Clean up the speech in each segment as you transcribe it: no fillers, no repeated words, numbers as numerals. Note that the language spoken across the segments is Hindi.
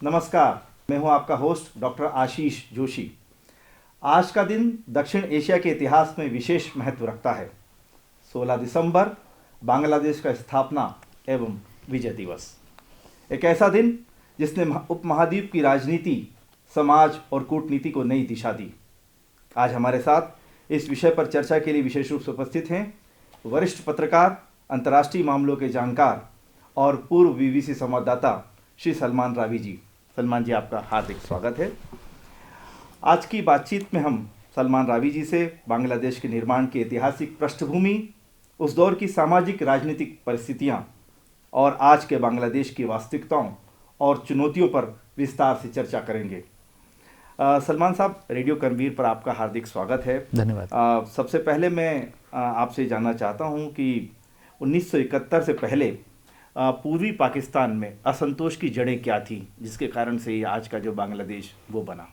नमस्कार, मैं हूं आपका होस्ट डॉक्टर आशीष जोशी। आज का दिन दक्षिण एशिया के इतिहास में विशेष महत्व रखता है। 16 दिसंबर बांग्लादेश का स्थापना एवं विजय दिवस। एक ऐसा दिन जिसने उपमहाद्वीप की राजनीति, समाज और कूटनीति को नई दिशा दी। आज हमारे साथ इस विषय पर चर्चा के लिए विशेष रूप से उपस्थित हैं वरिष्ठ पत्रकार, अंतर्राष्ट्रीय मामलों के जानकार और पूर्व बीबीसी संवाददाता श्री सलमान रावी जी। सलमान जी, आपका हार्दिक स्वागत है। आज की बातचीत में हम सलमान रावी जी से बांग्लादेश के निर्माण की ऐतिहासिक पृष्ठभूमि, उस दौर की सामाजिक राजनीतिक परिस्थितियां और आज के बांग्लादेश की वास्तविकताओं और चुनौतियों पर विस्तार से चर्चा करेंगे। सलमान साहब, रेडियो कनवीर पर आपका हार्दिक स्वागत है। धन्यवाद। सबसे पहले मैं आपसे जानना चाहता हूं कि 1971 से पहले पूर्वी पाकिस्तान में असंतोष की जड़ें क्या थी, जिसके कारण से ये आज का जो बांग्लादेश वो बना।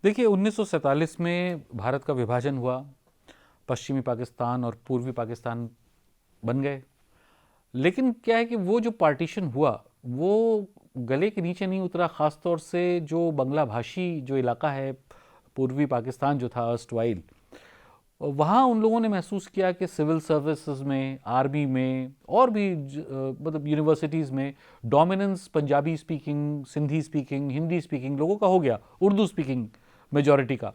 देखिए, 1947 में भारत का विभाजन हुआ, पश्चिमी पाकिस्तान और पूर्वी पाकिस्तान बन गए। लेकिन क्या है कि वो जो पार्टीशन हुआ वो गले के नीचे नहीं उतरा। ख़ास तौर से जो बांग्ला भाषी जो इलाका है, पूर्वी पाकिस्तान जो था अर्स्टवाइल, वहाँ उन लोगों ने महसूस किया कि सिविल सर्विसेज में, आर्मी में और भी मतलब यूनिवर्सिटीज़ में dominance Punjabi speaking, Sindhi speaking, Hindi speaking लोगों का हो गया, उर्दू स्पीकिंग मेजॉरिटी का।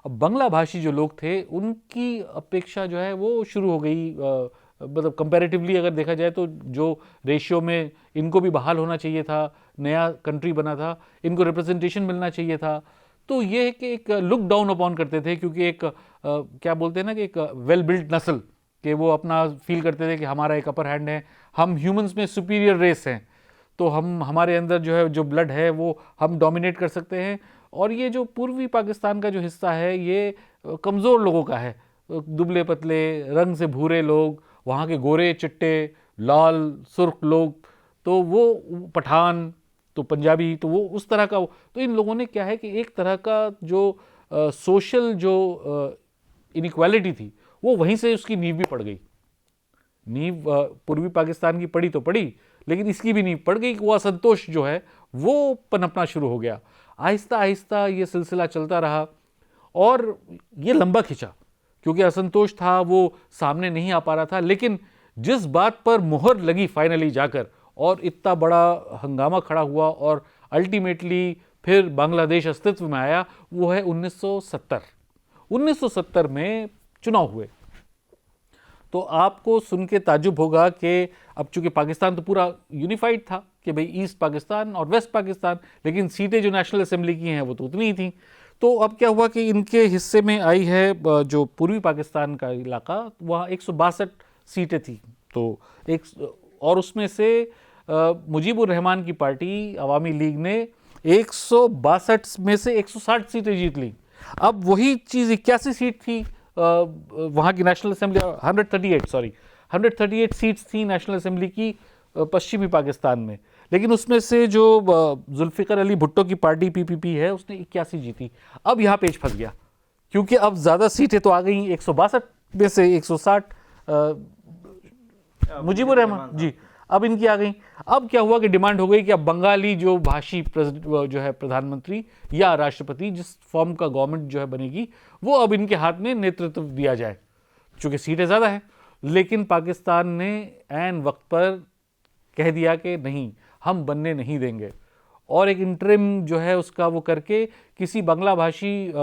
अब बांग्ला भाषी जो लोग थे उनकी अपेक्षा जो है वो शुरू हो गई। मतलब कंपैरेटिवली अगर देखा जाए तो जो रेशियो में इनको भी बहाल होना चाहिए था, नया कंट्री बना था, इनको रिप्रेजेंटेशन मिलना चाहिए था, तो ये है कि एक लुक डाउन अपॉन करते थे। क्योंकि एक क्या बोलते हैं ना कि एक वेल बिल्ड नस्ल के वो अपना फील करते थे कि हमारा एक अपर हैंड है, हम ह्यूमंस में सुपीरियर रेस हैं, तो हमारे अंदर जो है जो ब्लड है वो हम डोमिनेट कर सकते हैं। और ये जो पूर्वी पाकिस्तान का जो हिस्सा है ये कमज़ोर लोगों का है, दुबले पतले, रंग से भूरे लोग, वहाँ के गोरे चिट्टे, लाल सुर्ख लोग, तो वो पठान, तो पंजाबी, तो वो उस तरह का। तो इन लोगों ने क्या है कि एक तरह का जो सोशल जो इनइक्वालिटी थी वो वहीं से उसकी नींव भी पड़ गई। नींव पूर्वी पाकिस्तान की पड़ी तो पड़ी, लेकिन इसकी भी नींव पड़ गई कि वो असंतोष जो है वो पनपना शुरू हो गया। आहिस्ता आहिस्ता ये सिलसिला चलता रहा और ये लंबा खिंचा, क्योंकि असंतोष था वो सामने नहीं आ पा रहा था। लेकिन जिस बात पर मुहर लगी फाइनली जाकर और इतना बड़ा हंगामा खड़ा हुआ और अल्टीमेटली फिर बांग्लादेश अस्तित्व में आया, वो है 1970। 1970 में चुनाव हुए। तो आपको सुन के ताज्जुब होगा कि अब चूंकि पाकिस्तान तो पूरा यूनिफाइड था कि भाई ईस्ट पाकिस्तान और वेस्ट पाकिस्तान, लेकिन सीटें जो नेशनल असेंबली की हैं वो तो उतनी ही थी। तो अब क्या हुआ कि इनके हिस्से में आई है जो पूर्वी पाकिस्तान का इलाका, वहाँ 162 सीटें थी। तो एक और उसमें से मुजीबुर रहमान की पार्टी अवामी लीग ने 162 में से 160 सीटें जीत ली। अब वही चीज़ 81 सीट थी वहाँ की नेशनल असेंबली, 138 सीट्स थी नेशनल असेंबली की पश्चिमी पाकिस्तान में। लेकिन उसमें से जो जुल्फ़िकार अली भुट्टो की पार्टी पीपीपी है उसने 81 जीती। अब यहाँ पेच फंस गया, क्योंकि अब ज़्यादा सीटें तो आ गई, 162 में से 160 मुजीबुर रहमान जी, अब इनकी आ गई। अब क्या हुआ कि डिमांड हो गई कि अब बंगाली जो भाषी जो है प्रधानमंत्री या राष्ट्रपति, जिस फॉर्म का गवर्नमेंट जो है बनेगी, वो अब इनके हाथ में नेतृत्व दिया जाए, चूँकि सीटें ज़्यादा हैं। लेकिन पाकिस्तान ने ऐन वक्त पर कह दिया कि नहीं, हम बनने नहीं देंगे, और एक इंटरिम जो है उसका वो करके किसी बांग्ला भाषी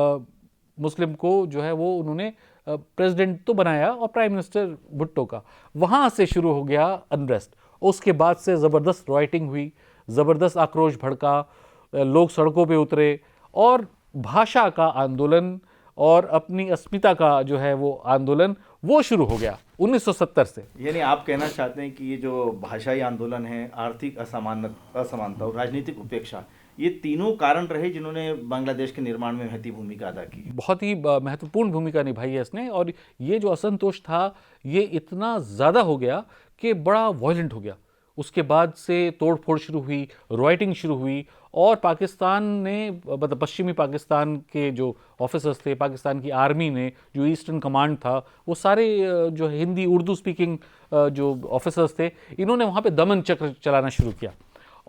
मुस्लिम को जो है वो उन्होंने प्रेसिडेंट तो बनाया, और प्राइम मिनिस्टर भुट्टो का। वहाँ से शुरू हो गया अनरेस्ट। उसके बाद से ज़बरदस्त राइटिंग हुई, ज़बरदस्त आक्रोश भड़का, लोग सड़कों पे उतरे और भाषा का आंदोलन और अपनी अस्मिता का जो है वो आंदोलन वो शुरू हो गया 1970 से। यानी आप कहना चाहते हैं कि ये जो भाषाई आंदोलन है, आर्थिक असमानता और राजनीतिक उपेक्षा, ये तीनों कारण रहे जिन्होंने बांग्लादेश के निर्माण में महती भूमिका अदा की। बहुत ही महत्वपूर्ण भूमिका निभाई है इसने। और ये जो असंतोष था ये इतना ज़्यादा हो गया कि बड़ा वायलेंट हो गया। उसके बाद से तोड़फोड़ शुरू हुई, राइटिंग शुरू हुई, और पाकिस्तान ने, मतलब पश्चिमी पाकिस्तान के जो ऑफिसर्स थे, पाकिस्तान की आर्मी ने, जो ईस्टर्न कमांड था, वो सारे जो हिंदी उर्दू स्पीकिंग जो ऑफिसर्स थे, इन्होंने वहाँ पे दमन चक्र चलाना शुरू किया।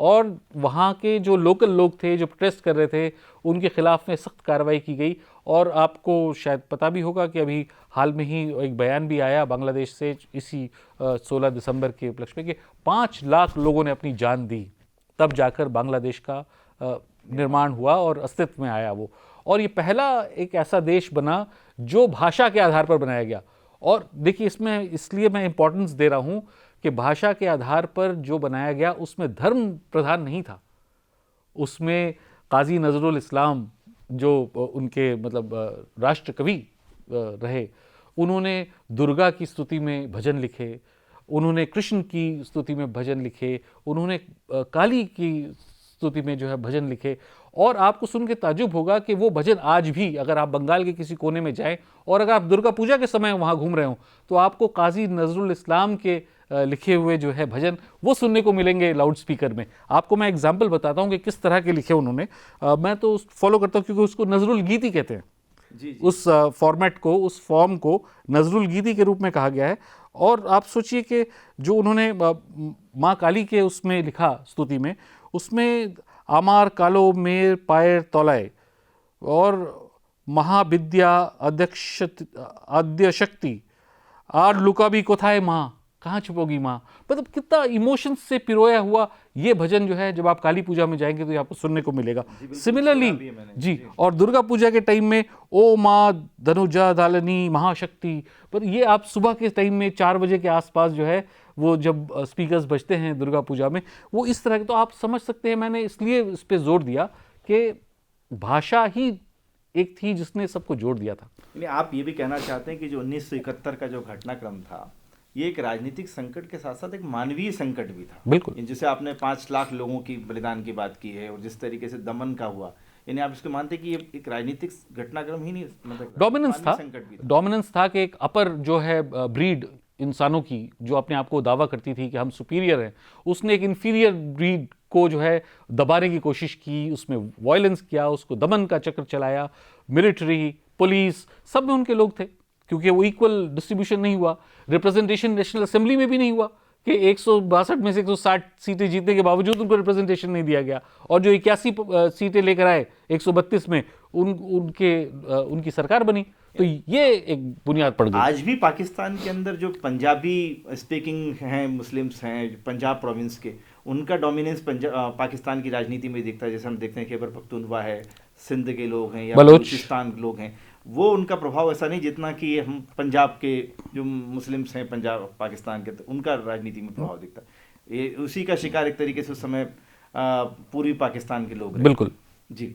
और वहाँ के जो लोकल लोग थे जो प्रोटेस्ट कर रहे थे उनके खिलाफ में सख्त कार्रवाई की गई। और आपको शायद पता भी होगा कि अभी हाल में ही एक बयान भी आया बांग्लादेश से इसी 16 दिसंबर के उपलक्ष्य में कि 5 लाख लोगों ने अपनी जान दी, तब जाकर बांग्लादेश का निर्माण हुआ और अस्तित्व में आया वो। और ये पहला एक ऐसा देश बना जो भाषा के आधार पर बनाया गया। और देखिए इसमें इसलिए मैं इंपॉर्टेंस दे रहा हूँ कि भाषा के आधार पर जो बनाया गया उसमें धर्म प्रधान नहीं था। उसमें काजी नजरुल इस्लाम जो उनके मतलब राष्ट्र कवि रहे, उन्होंने दुर्गा की स्तुति में भजन लिखे, उन्होंने कृष्ण की स्तुति में भजन लिखे, उन्होंने काली की स्तुति में जो है भजन लिखे। और आपको सुन के ताज्जुब होगा कि वो भजन आज भी अगर आप बंगाल के किसी कोने में जाएं और अगर आप दुर्गा पूजा के समय वहाँ घूम रहे हो तो आपको काजी नजरुल इस्लाम के लिखे हुए जो है भजन वो सुनने को मिलेंगे लाउड स्पीकर में। आपको मैं एग्जाम्पल बताता हूँ कि किस तरह के लिखे उन्होंने। मैं तो फॉलो करता हूँ क्योंकि उसको नजरुल गीति कहते हैं। जी। उस फॉर्मेट को, उस फॉर्म को नजरुल गीति के रूप में कहा गया है। और आप सोचिए कि जो उन्होंने माँ काली के उसमें लिखा स्तुति में, उसमें आमार कालो मेर पायर तौलाए और महाविद्या आद्य शक्ति आर लुकाबी कोथाए माँ, कहाँ छुपोगी माँ। मतलब कितना इमोशंस से पिरोया हुआ ये भजन जो है जब आप काली पूजा में जाएंगे तो आपको सुनने को मिलेगा। सिमिलरली जी, और दुर्गा पूजा के टाइम में ओ माँ धनुजा दालनी महाशक्ति, पर ये आप सुबह के टाइम में 4 बजे के आसपास जो है वो जब स्पीकर्स बजते हैं दुर्गा पूजा में, वो इस तरह के, तो आप समझ सकते हैं मैंने इसलिए इस पर जोर दिया कि भाषा ही एक थी जिसने सबको जोड़ दिया था। यानी आप ये भी कहना चाहते हैं कि जो 1971 का जो घटनाक्रम था ये एक राजनीतिक संकट के साथ साथ एक मानवीय संकट भी था। बिल्कुल। जिसे आपने 5 लाख लोगों की बलिदान की बात की है और जिस तरीके से दमन का हुआ, यानी आप इसको मानते हैं कि ये एक राजनीतिक घटनाक्रम ही नहीं, मतलब डोमिनेंस था, डोमिनेंस था कि एक अपर जो है ब्रीड इंसानों की जो अपने आप को दावा करती थी कि हम सुपीरियर हैं, उसने एक इन्फीरियर ब्रीड को जो है दबाने की कोशिश की, उसमें वायलेंस किया, उसको दमन का चक्र चलाया। मिलिट्री, पुलिस, सब में उनके लोग थे क्योंकि वो इक्वल डिस्ट्रीब्यूशन नहीं हुआ। रिप्रेजेंटेशन नेशनल असेंबली में भी नहीं हुआ कि 162 में से 160 सीटें जीतने के बावजूद उनको रिप्रेजेंटेशन नहीं दिया गया। और जो 81 सीटें लेकर आए 132 में उनकी सरकार बनी। तो ये एक बुनियाद पड़ गई। आज भी पाकिस्तान के अंदर जो पंजाबी स्पीकिंग हैं, मुस्लिम्स हैं पंजाब प्रोविंस के, उनका डोमिनेंस पाकिस्तान की राजनीति में दिखता है। जैसे हम देखते हैं खैबर पख्तूनख्वा है, सिंध के लोग हैं या बलूचिस्तान के लोग हैं, वो उनका प्रभाव ऐसा नहीं जितना कि हम पंजाब के जो मुस्लिम्स हैं पंजाब पाकिस्तान के, तो उनका राजनीति में प्रभाव दिखता है। ये उसी का शिकार एक तरीके से उस समय पूर्वी पाकिस्तान के लोग रहे। बिल्कुल जी।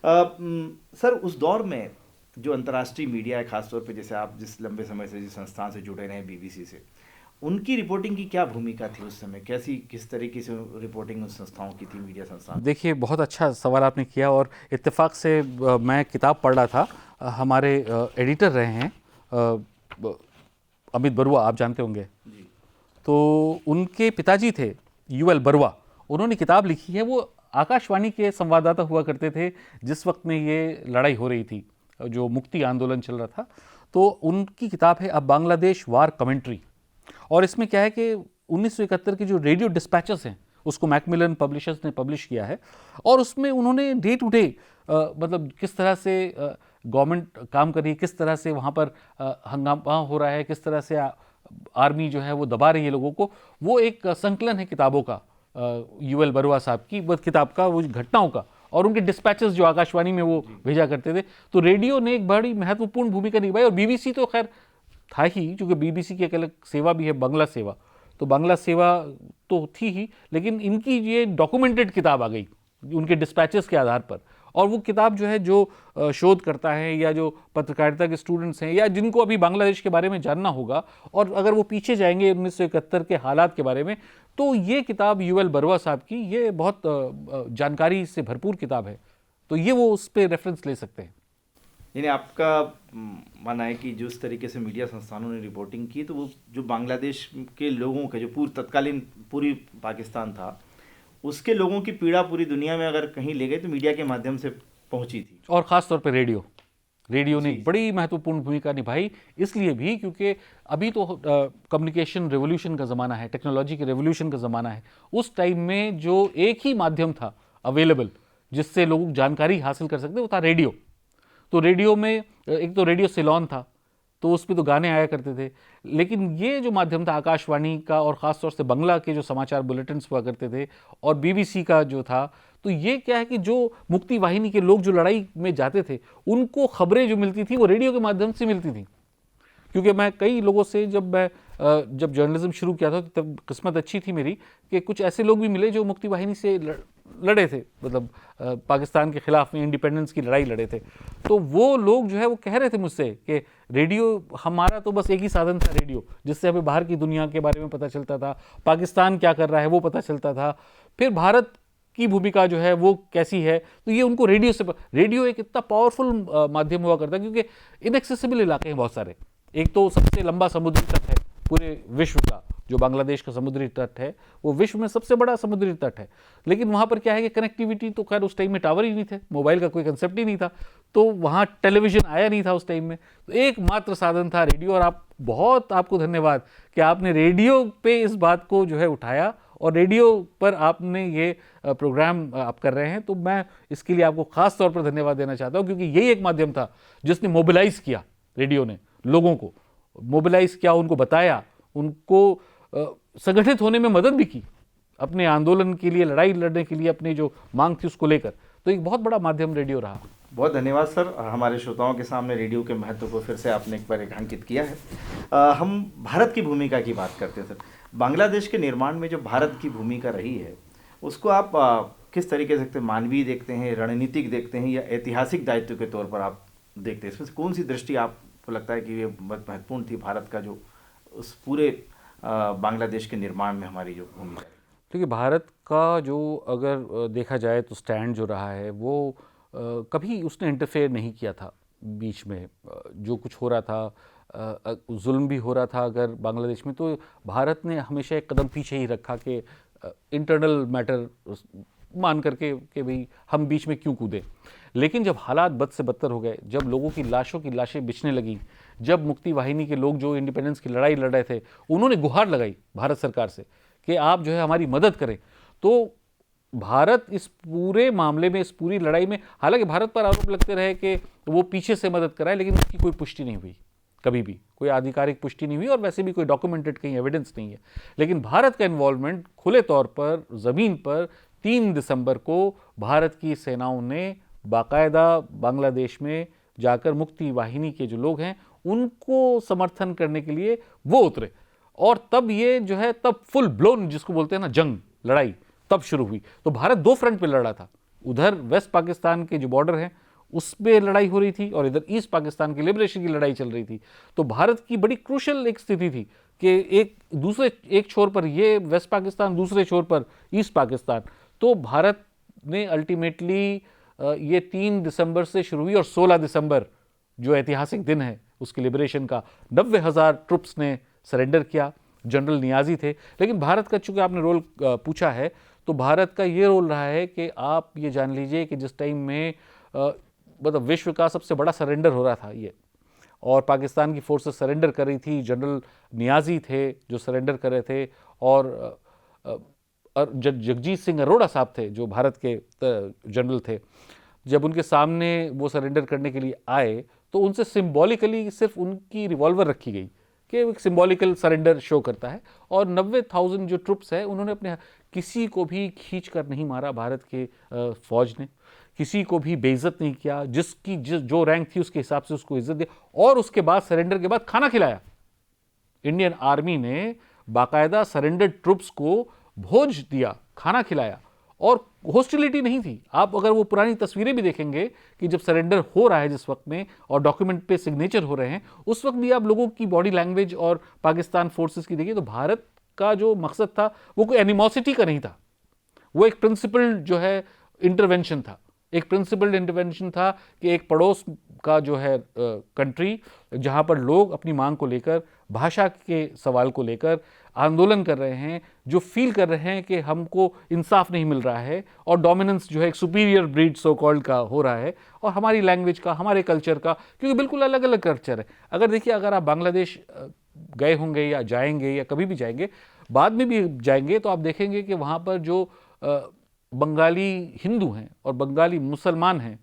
सर, उस दौर में जो अंतर्राष्ट्रीय मीडिया है, खासतौर पे जैसे आप जिस लंबे समय से जिस संस्थान से जुड़े रहे BBC से, उनकी रिपोर्टिंग की क्या भूमिका थी उस समय? किस तरीके से रिपोर्टिंग उस संस्थाओं की थी, मीडिया संस्थान? देखिए, बहुत अच्छा सवाल आपने किया और इत्तेफाक से मैं किताब पढ़ रहा था। हमारे एडिटर रहे हैं अमित बरुआ, आप जानते होंगे जी। तो उनके पिताजी थे UL बरुआ, उन्होंने किताब लिखी है। वो आकाशवाणी के संवाददाता हुआ करते थे जिस वक्त में ये लड़ाई हो रही थी, जो मुक्ति आंदोलन चल रहा था। तो उनकी किताब है अ बांग्लादेश वार कमेंट्री। और इसमें क्या है कि 1971 की जो रेडियो डिस्पैचेस हैं उसको मैकमिलन पब्लिशर्स ने पब्लिश किया है। और उसमें उन्होंने डे टू डे मतलब किस तरह से गवर्नमेंट काम कर रही है, किस तरह से वहाँ पर हंगामा हो रहा है, किस तरह से आर्मी जो है वो दबा रही है लोगों को, वो एक संकलन है किताबों का, UL बरुआ साहब की वो किताब का, वो घटनाओं का, और उनके डिस्पैचेस जो आकाशवाणी में वो भेजा करते थे। तो रेडियो ने एक बड़ी महत्वपूर्ण भूमिका निभाई। और BBC तो खैर था ही, क्योंकि BBC की एक अलग सेवा भी है, बांग्ला सेवा। तो बांग्ला सेवा तो थी ही, लेकिन इनकी ये डॉक्यूमेंटेड किताब आ गई उनके डिस्पैचेस के आधार पर। और वो किताब जो है, जो शोध करता है या जो पत्रकारिता के स्टूडेंट्स हैं या जिनको अभी बांग्लादेश के बारे में जानना होगा, और अगर वो पीछे जाएंगे 1971 के हालात के बारे में, तो ये किताब UL बरुआ साहब की ये बहुत जानकारी से भरपूर किताब है। तो ये वो उस पर रेफरेंस ले सकते हैं। यानी आपका मानना है कि जिस तरीके से मीडिया संस्थानों ने रिपोर्टिंग की, तो वो जो बांग्लादेश के लोगों का जो तत्कालीन पूरी पाकिस्तान था, उसके लोगों की पीड़ा पूरी दुनिया में अगर कहीं ले गए तो मीडिया के माध्यम से पहुंची थी, और ख़ास तौर पे रेडियो। रेडियो ने एक बड़ी महत्वपूर्ण भूमिका निभाई, इसलिए भी क्योंकि अभी तो कम्युनिकेशन रेवोल्यूशन का ज़माना है, टेक्नोलॉजी के रेवोल्यूशन का ज़माना है। उस टाइम में जो एक ही माध्यम था अवेलेबल जिससे लोग जानकारी हासिल कर सकते वो था रेडियो। तो रेडियो में एक तो रेडियो सिलोन था, तो उस पर तो गाने आया करते थे, लेकिन ये जो माध्यम था आकाशवाणी का और ख़ास तौर से बंगला के जो समाचार बुलेटिन्स हुआ करते थे और बीबीसी का जो था, तो ये क्या है कि जो मुक्ति वाहिनी के लोग जो लड़ाई में जाते थे उनको खबरें जो मिलती थी वो रेडियो के माध्यम से मिलती थी। क्योंकि मैं कई लोगों से जब जर्नलिज्म शुरू किया था तब किस्मत अच्छी थी मेरी कि कुछ ऐसे लोग भी मिले जो मुक्ति वाहिनी से लड़े थे, मतलब पाकिस्तान के खिलाफ में इंडिपेंडेंस की लड़ाई लड़े थे। तो वो लोग जो है वो कह रहे थे मुझसे कि रेडियो हमारा तो बस एक ही साधन था रेडियो, जिससे हमें बाहर की दुनिया के बारे में पता चलता था, पाकिस्तान क्या कर रहा है वो पता चलता था, फिर भारत की भूमिका जो है वो कैसी है। तो ये उनको रेडियो एक इतना पावरफुल माध्यम हुआ करता है क्योंकि इनएक्सेसिबल इलाके हैं बहुत सारे। एक तो सबसे लंबा समुद्री तट है पूरे विश्व का, जो बांग्लादेश का समुद्री तट है वो विश्व में सबसे बड़ा समुद्री तट है, लेकिन वहाँ पर क्या है कि कनेक्टिविटी तो खैर उस टाइम में टावर ही नहीं थे, मोबाइल का कोई कंसेप्ट ही नहीं था, तो वहाँ टेलीविज़न आया नहीं था उस टाइम में, तो एकमात्र साधन था रेडियो। और आपको धन्यवाद कि आपने रेडियो पे इस बात को जो है उठाया और रेडियो पर आपने ये प्रोग्राम आप कर रहे हैं, तो मैं इसके लिए आपको ख़ास तौर पर धन्यवाद देना चाहता हूँ, क्योंकि यही एक माध्यम था जिसने मोबिलाइज़ किया, रेडियो ने लोगों को मोबिलाइज किया, उनको बताया, उनको संगठित होने में मदद भी की अपने आंदोलन के लिए, लड़ाई लड़ने के लिए, अपनी जो मांग थी उसको लेकर। तो एक बहुत बड़ा माध्यम रेडियो रहा। बहुत धन्यवाद सर, हमारे श्रोताओं के सामने रेडियो के महत्व को फिर से आपने एक बार रेखांकित किया है। हम भारत की भूमिका की बात करते हैं सर। बांग्लादेश के निर्माण में जो भारत की भूमिका रही है उसको आप किस तरीके से मानवीय देखते हैं, रणनीतिक देखते हैं या ऐतिहासिक दायित्व के तौर पर आप देखते हैं? इसमें से कौन सी दृष्टि आपको लगता है कि ये बहुत महत्वपूर्ण थी भारत का जो उस पूरे बांग्लादेश के निर्माण में हमारी जो भूमिका है? देखिए, भारत का जो अगर देखा जाए तो स्टैंड जो रहा है वो कभी उसने इंटरफेयर नहीं किया था बीच में। जो कुछ हो रहा था, जुल्म भी हो रहा था अगर बांग्लादेश में, तो भारत ने हमेशा एक कदम पीछे ही रखा कि इंटरनल मैटर मान करके कि भाई हम बीच में क्यों कूदें। लेकिन जब हालात बद से बदतर हो गए, जब लोगों की लाशों की लाशें बिछने लगी, जब मुक्ति वाहिनी के लोग जो इंडिपेंडेंस की लड़ाई लड़ रहे थे उन्होंने गुहार लगाई भारत सरकार से कि आप जो है हमारी मदद करें, तो भारत इस पूरे मामले में, इस पूरी लड़ाई में, हालांकि भारत पर आरोप लगते रहे कि वो पीछे से मदद कराए, लेकिन उसकी कोई पुष्टि नहीं हुई, कभी भी कोई आधिकारिक पुष्टि नहीं हुई और वैसे भी कोई डॉक्यूमेंटेड कहीं एविडेंस नहीं है। लेकिन भारत का इन्वॉल्वमेंट खुले तौर पर ज़मीन पर 3 दिसंबर को भारत की सेनाओं ने बाकायदा बांग्लादेश में जाकर मुक्ति वाहिनी के जो लोग हैं उनको समर्थन करने के लिए वो उतरे, और तब ये जो है तब फुल ब्लोन जिसको बोलते हैं ना जंग, लड़ाई तब शुरू हुई। तो भारत 2 फ्रंट पे लड़ रहा था, उधर वेस्ट पाकिस्तान के जो बॉर्डर हैं उस पे लड़ाई हो रही थी और इधर ईस्ट पाकिस्तान की लिबरेशन की लड़ाई चल रही थी। तो भारत की बड़ी क्रूशल एक स्थिति थी कि एक छोर पर ये वेस्ट पाकिस्तान, दूसरे छोर पर ईस्ट पाकिस्तान। तो भारत ने अल्टीमेटली ये 3 दिसंबर से शुरू हुई और 16 दिसंबर जो ऐतिहासिक दिन है उसके लिबरेशन का, 90,000 ट्रुप्स ने सरेंडर किया। जनरल नियाजी थे। लेकिन भारत का, चूंकि आपने रोल पूछा है, तो भारत का ये रोल रहा है कि आप ये जान लीजिए कि जिस टाइम में मतलब विश्व का सबसे बड़ा सरेंडर हो रहा था ये, और पाकिस्तान की फोर्सेस सरेंडर कर रही थी, जनरल नियाजी थे जो सरेंडर कर रहे थे, और जगजीत सिंह अरोड़ा साहब थे जो भारत के जनरल थे। जब उनके सामने वो सरेंडर करने के लिए आए तो उनसे सिंबॉलिकली सिर्फ उनकी रिवॉल्वर रखी गई कि एक सिंबॉलिकल सरेंडर शो करता है, और 90,000 जो ट्रुप्स है उन्होंने अपने, किसी को भी खींच कर नहीं मारा भारत के फौज ने, किसी को भी बेइज्जत नहीं किया, जिसकी जो रैंक थी उसके हिसाब से उसको इज्जत दी, और उसके बाद सरेंडर के बाद खाना खिलाया। इंडियन आर्मी ने बाकायदा सरेंडर ट्रुप्स को भोज दिया, खाना खिलाया, और हॉस्टिलिटी नहीं थी। आप अगर वो पुरानी तस्वीरें भी देखेंगे कि जब सरेंडर हो रहा है जिस वक्त में और डॉक्यूमेंट पे सिग्नेचर हो रहे हैं, उस वक्त भी आप लोगों की बॉडी लैंग्वेज और पाकिस्तान फोर्सेस की देखिए, तो भारत का जो मकसद था वो कोई एनिमोसिटी का नहीं था, वो एक प्रिंसिपल जो है इंटरवेंशन था, एक प्रिंसिपल्ड इंटरवेंशन था कि एक पड़ोस का जो है कंट्री जहाँ पर लोग अपनी मांग को लेकर, भाषा के सवाल को लेकर आंदोलन कर रहे हैं, जो फील कर रहे हैं कि हमको इंसाफ नहीं मिल रहा है और डोमिनेंस जो है एक सुपीरियर ब्रीड सो कॉल्ड का हो रहा है, और हमारी लैंग्वेज का, हमारे कल्चर का, क्योंकि बिल्कुल अलग अलग कल्चर है। अगर देखिए, अगर आप बांग्लादेश गए होंगे या जाएंगे या कभी भी जाएंगे, बाद में भी जाएंगे, तो आप देखेंगे कि वहाँ पर जो बंगाली हिंदू हैं और बंगाली मुसलमान हैं,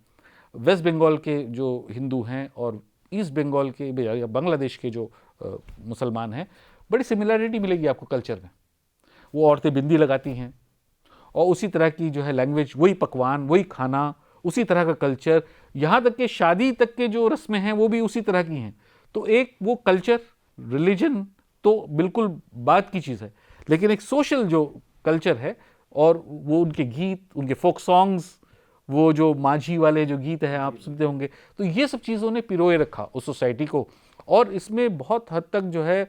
वेस्ट बंगाल के जो हिंदू हैं और ईस्ट बंगाल के या बांग्लादेश के जो मुसलमान हैं, बड़ी सिमिलरिटी मिलेगी आपको कल्चर में। वो औरतें बिंदी लगाती हैं और उसी तरह की जो है लैंग्वेज, वही पकवान, वही खाना, उसी तरह का कल्चर, यहाँ तक कि शादी तक के जो रस्में हैं वो भी उसी तरह की हैं। तो एक वो कल्चर, रिलीजन तो बिल्कुल बात की चीज़ है, लेकिन एक सोशल जो कल्चर है, और वो उनके गीत, उनके फोक सॉन्ग्स, वो जो माझी वाले जो गीत हैं आप सुनते होंगे, तो ये सब चीज़ों ने पिरोए रखा उस सोसाइटी को। और इसमें बहुत हद तक जो है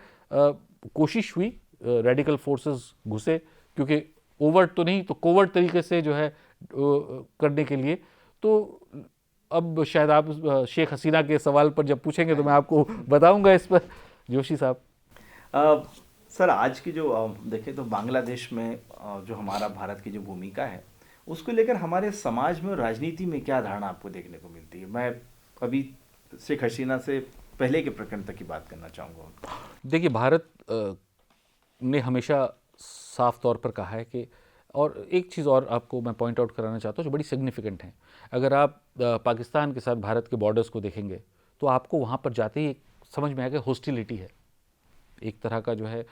कोशिश हुई, रेडिकल फोर्सेस घुसे, क्योंकि ओवर्ट तो नहीं तो कोवर्ट तरीके से जो है करने के लिए। तो अब शायद आप शेख हसीना के सवाल पर जब पूछेंगे तो मैं आपको बताऊंगा इस पर, जोशी साहब। सर, आज की जो देखें तो बांग्लादेश में जो हमारा भारत की जो भूमिका है, उसको लेकर हमारे समाज में और राजनीति में क्या धारणा आपको देखने को मिलती है? मैं अभी शेख हसीना से पहले के प्रकरण तक की बात करना चाहूँगा। देखिए, भारत ने हमेशा साफ तौर पर कहा है कि, और एक चीज़ और आपको मैं पॉइंट आउट कराना चाहता हूँ जो बड़ी सिग्निफिकेंट है। अगर आप पाकिस्तान के साथ भारत के बॉर्डर्स को देखेंगे तो आपको वहाँ पर जाते ही समझ में आएगा हॉस्टिलिटी है, एक तरह का जो है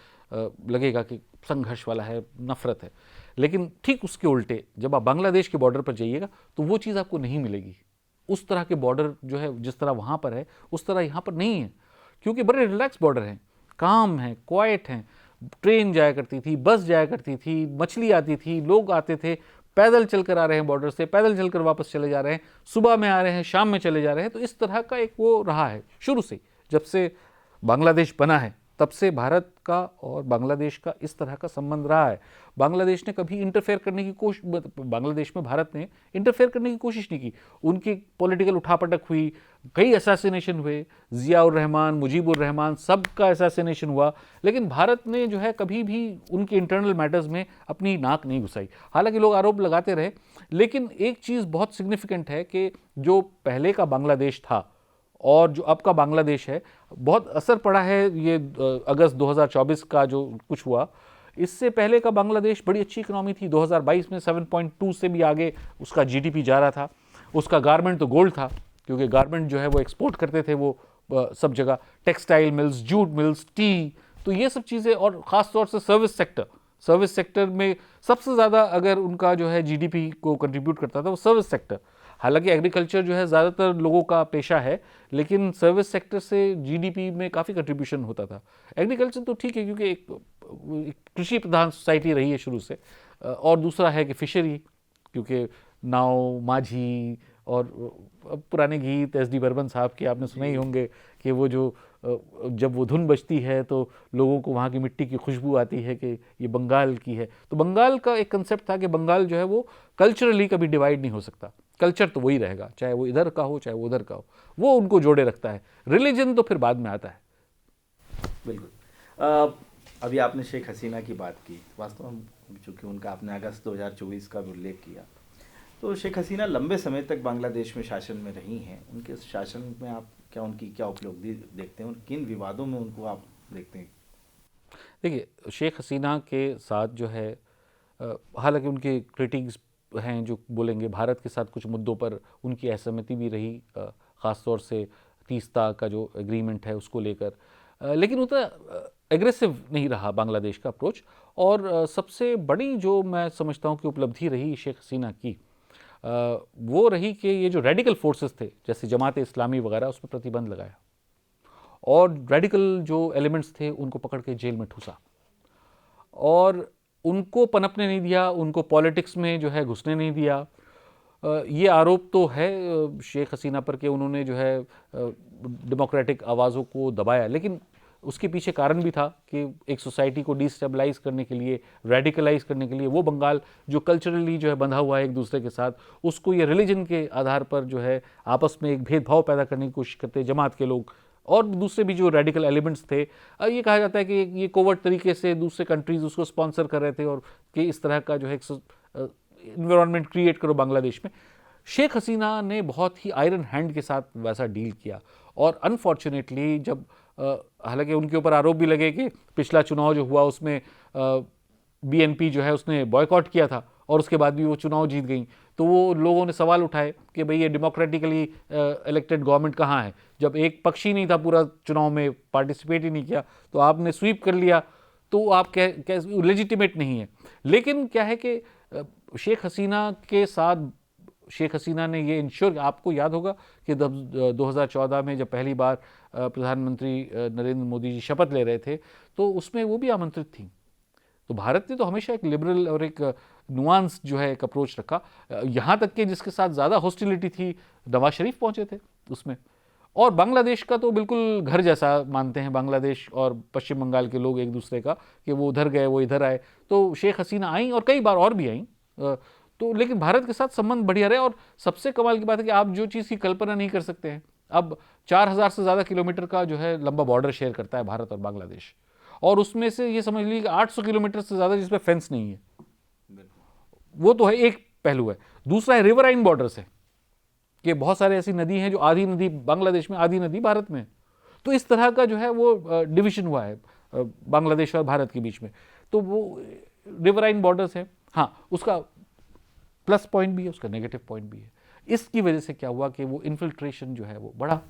लगेगा कि संघर्ष वाला है, नफरत है। लेकिन ठीक उसके उल्टे जब आप बांग्लादेश के बॉर्डर पर जाइएगा तो वो चीज़ आपको नहीं मिलेगी। उस तरह के बॉर्डर जो है जिस तरह वहाँ पर है उस तरह यहाँ पर नहीं है, क्योंकि बड़े रिलैक्स बॉर्डर हैं, काम हैं, क्वाइट हैं। ट्रेन जाया करती थी, बस जाया करती थी, मछली आती थी, लोग आते थे, पैदल चलकर आ रहे हैं बॉर्डर से, पैदल चलकर वापस चले जा रहे हैं, सुबह में आ रहे हैं, शाम में चले जा रहे हैं। तो इस तरह का एक वो रहा है शुरू से, जब से बांग्लादेश बना है तब से भारत का और बांग्लादेश का इस तरह का संबंध रहा है। बांग्लादेश ने कभी इंटरफेयर करने की कोशिश, बांग्लादेश में भारत ने इंटरफेयर करने की कोशिश नहीं की। उनकी पॉलिटिकल उठापटक हुई, कई असैसिनेशन हुए, जियाउर रहमान, मुजीबुर रहमान, सबका असैसिनेशन हुआ, लेकिन भारत ने जो है कभी भी उनके इंटरनल मैटर्स में अपनी नाक नहीं घुसाई। हालांकि लोग आरोप लगाते रहे, लेकिन एक चीज़ बहुत सिग्निफिकेंट है कि जो पहले का बांग्लादेश था और जो अब का बांग्लादेश है, बहुत असर पड़ा है ये अगस्त 2024 का जो कुछ हुआ। इससे पहले का बांग्लादेश बड़ी अच्छी इकोनॉमी थी, 2022 में 7.2 से भी आगे उसका जीडीपी जा रहा था। उसका गारमेंट तो गोल्ड था, क्योंकि गारमेंट जो है वो एक्सपोर्ट करते थे वो सब जगह, textile mills, jute mills, T, तो ये सब चीज़ें। और ख़ास तौर से सर्विस सेक्टर में सबसे ज़्यादा अगर उनका जो है जीडीपी को कंट्रीब्यूट करता था वो सर्विस सेक्टर। हालांकि एग्रीकल्चर जो है ज़्यादातर लोगों का पेशा है, लेकिन सर्विस सेक्टर से जीडीपी में काफ़ी कंट्रीब्यूशन होता था। एग्रीकल्चर तो ठीक है क्योंकि एक कृषि प्रधान सोसाइटी रही है शुरू से, और दूसरा है कि फिशरी, क्योंकि नाव, माझी, और पुराने गीत एस डी बर्मन साहब के आपने सुने ही होंगे कि वो जो जब वो धुन बजती है तो लोगों को वहाँ की मिट्टी की खुशबू आती है कि ये बंगाल की है। तो बंगाल का एक कंसेप्ट था कि बंगाल जो है वो कल्चरली कभी डिवाइड नहीं हो सकता, कल्चर तो वही रहेगा, चाहे वो इधर का हो चाहे वो उधर का हो, वो उनको जोड़े रखता है। रिलीजन तो फिर बाद में आता है। बिल्कुल। अभी आपने शेख हसीना की बात की, वास्तव में चूँकि उनका आपने अगस्त 2024 का भी उल्लेख किया, तो शेख हसीना लंबे समय तक बांग्लादेश में शासन में रही हैं। उनके शासन में आप उनकी क्या उपलब्धि देखते हैं और किन विवादों में उनको आप देखते हैं? देखिए, शेख हसीना के साथ जो है हालांकि उनके क्रिटिक्स हैं जो बोलेंगे भारत के साथ कुछ मुद्दों पर उनकी असहमति भी रही, ख़ास तौर से तीस्ता का जो एग्रीमेंट है उसको लेकर, लेकिन उतना एग्रेसिव नहीं रहा बांग्लादेश का अप्रोच। और सबसे बड़ी जो मैं समझता हूँ कि उपलब्धि रही शेख हसीना की, वो रही कि ये जो रेडिकल फोर्सेस थे जैसे जमात इस्लामी वगैरह, उस पर प्रतिबंध लगाया और रेडिकल जो एलिमेंट्स थे उनको पकड़ के जेल में ठूसा और उनको पनपने नहीं दिया, उनको पॉलिटिक्स में जो है घुसने नहीं दिया। ये आरोप तो है शेख हसीना पर कि उन्होंने जो है डेमोक्रेटिक आवाज़ों को दबाया, लेकिन उसके पीछे कारण भी था कि एक सोसाइटी को डिस्टेबलाइज करने के लिए, रेडिकलाइज करने के लिए वो बंगाल जो कल्चरली जो है बंधा हुआ है एक दूसरे के साथ, उसको ये रिलीजन के आधार पर जो है आपस में एक भेदभाव पैदा करने की कोशिश करते जमात के लोग और दूसरे भी जो रेडिकल एलिमेंट्स थे। ये कहा जाता है कि ये कोवर्ट तरीके से दूसरे कंट्रीज उसको स्पॉन्सर कर रहे थे और कि इस तरह का जो है इन्वायरमेंट क्रिएट करो बांग्लादेश में। शेख हसीना ने बहुत ही आयरन हैंड के साथ वैसा डील किया और अनफॉर्चुनेटली जब हालांकि उनके ऊपर आरोप भी लगे कि पिछला चुनाव जो हुआ उसमें बीएनपी जो है उसने बॉयकॉट किया था और उसके बाद भी वो चुनाव जीत गई, तो वो लोगों ने सवाल उठाए कि भाई ये डेमोक्रेटिकली इलेक्टेड गवर्नमेंट कहाँ है, जब एक पक्ष ही नहीं था पूरा चुनाव में पार्टिसिपेट ही नहीं किया तो आपने स्वीप कर लिया, तो आप कैसे लेजिटिमेट नहीं है। लेकिन क्या है कि शेख हसीना के साथ शेख हसीना ने ये इंश्योर, आपको याद होगा कि 2014 में जब पहली बार प्रधानमंत्री नरेंद्र मोदी जी शपथ ले रहे थे तो उसमें वो भी आमंत्रित थी। तो भारत ने तो हमेशा एक लिबरल और एक नुआंस जो है एक अप्रोच रखा, यहाँ तक कि जिसके साथ ज़्यादा हॉस्टिलिटी थी नवाज शरीफ पहुँचे थे उसमें। और बांग्लादेश का तो बिल्कुल घर जैसा मानते हैं बांग्लादेश और पश्चिम बंगाल के लोग एक दूसरे का, कि वो उधर गए वो इधर आए। तो शेख हसीना आई और कई बार और भी आई, तो लेकिन भारत के साथ संबंध बढ़िया रहे। और सबसे कमाल की बात है कि आप जो चीज़ की कल्पना नहीं कर सकते हैं, अब 4000 से ज़्यादा किलोमीटर का जो है लंबा बॉर्डर शेयर करता है भारत और बांग्लादेश, और उसमें से ये समझ लीजिए 800 किलोमीटर से ज़्यादा जिसमें फेंस नहीं है, वो तो है एक पहलू है। दूसरा है रिवराइन बॉर्डर्स है कि बहुत सारे ऐसी नदी हैं जो आधी नदी बांग्लादेश में आधी नदी भारत में, तो इस तरह का जो है वो डिवीजन हुआ है बांग्लादेश और भारत के बीच में, तो वो रिवराइन बॉर्डर्स है। हाँ, उसका प्लस पॉइंट भी है, उसका नेगेटिव पॉइंट भी है। इसकी वजह से क्या हुआ कि वो इन्फिल्ट्रेशन जो है वो बढ़ा।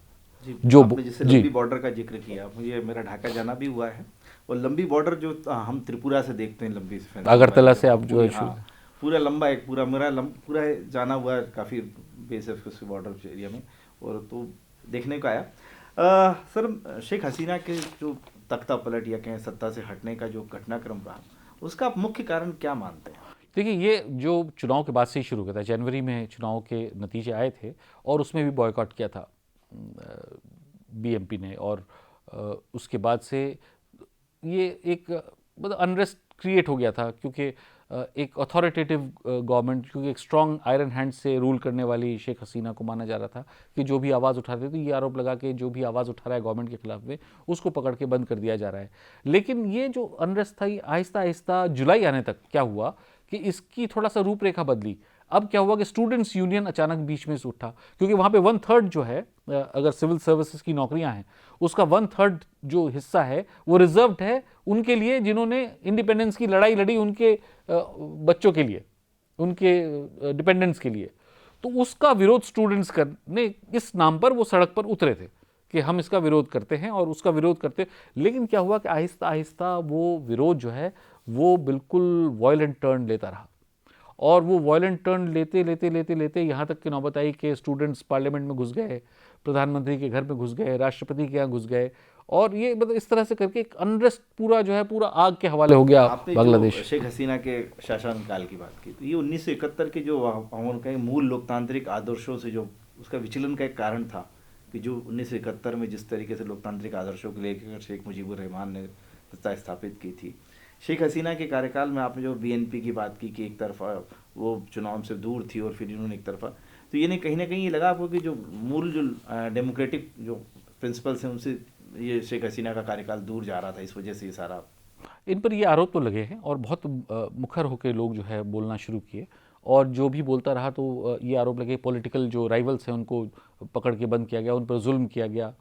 जो आपने जैसे लंबी बॉर्डर का जिक्र किया, मुझे मेरा ढाका जाना भी हुआ है, और लंबी बॉर्डर जो हम त्रिपुरा से देखते हैं, लंबी अगरतला से आप जो है पूरा लंबा एक पूरा मेरा पूरा जाना हुआ है, काफ़ी बेस है उस बॉर्डर एरिया में, और तो देखने को आया। सर, शेख हसीना के जो तख्ता पलट या कहें सत्ता से हटने का जो घटनाक्रम रहा, उसका आप मुख्य कारण क्या मानते हैं? देखिए, ये जो चुनाव के बाद से ही शुरू किया था, जनवरी में चुनाव के नतीजे आए थे और उसमें भी बॉयकॉट किया था बीएमपी ने, और उसके बाद से ये एक मतलब अनरेस्ट क्रिएट हो गया था, क्योंकि एक अथॉरिटेटिव गवर्नमेंट, क्योंकि एक स्ट्रॉन्ग आयरन हैंड से रूल करने वाली शेख हसीना को माना जा रहा था कि जो भी आवाज़ उठाते थे, ये आरोप लगा कि जो भी आवाज़ उठा रहा है गवर्नमेंट के खिलाफ में उसको पकड़ के बंद कर दिया जा रहा है। लेकिन ये जो अनरेस्ट था, ये आहिस्ता आहिस्ता जुलाई आने तक क्या हुआ कि इसकी थोड़ा सा रूपरेखा बदली। अब क्या हुआ कि स्टूडेंट्स यूनियन अचानक बीच में से उठा, क्योंकि वहाँ पे 1/3 जो है, अगर सिविल सर्विसेज की नौकरियां हैं उसका 1/3 जो हिस्सा है वो रिजर्व्ड है उनके लिए जिन्होंने इंडिपेंडेंस की लड़ाई लड़ी, उनके बच्चों के लिए, उनके डिपेंडेंट्स के लिए। तो उसका विरोध स्टूडेंट्स करने इस नाम पर वो सड़क पर उतरे थे कि हम इसका विरोध करते हैं और उसका विरोध करते। लेकिन क्या हुआ कि आहिस्ता आहिस्ता वो विरोध जो है वो बिल्कुल वायलेंट टर्न लेता रहा, और वो वायलेंट टर्न लेते लेते लेते लेते यहाँ तक की नौबत आई कि स्टूडेंट्स पार्लियामेंट में घुस गए, प्रधानमंत्री के घर में घुस गए, राष्ट्रपति के यहाँ घुस गए, और ये मतलब इस तरह से करके एक अनरेस्ट पूरा जो है पूरा आग के हवाले हो गया बांग्लादेश। शेख हसीना के शासनकाल की बात की, तो ये 1971 के जो उनके मूल लोकतांत्रिक आदर्शों से जो उसका विचलन का एक कारण था कि जो 1971 में जिस तरीके से लोकतांत्रिक आदर्शों को लेकर शेख मुजीबुर रहमान ने सत्ता स्थापित की थी, शेख हसीना के कार्यकाल में आपने जो बीएनपी की बात की कि एक तरफा वो चुनाव से दूर थी और फिर इन्होंने एक तरफा, तो ये कहीं ना कहीं ये लगा आपको कि जो मूल जो डेमोक्रेटिक जो प्रिंसिपल्स हैं उनसे ये शेख हसीना का कार्यकाल दूर जा रहा था, इस वजह से ये सारा इन पर ये आरोप तो लगे हैं और बहुत मुखर होकर लोग जो है बोलना शुरू किए, और जो भी बोलता रहा तो ये आरोप लगे पॉलिटिकल जो राइवल्स हैं उनको पकड़ के बंद किया गया, उन पर जुल्म किया गया,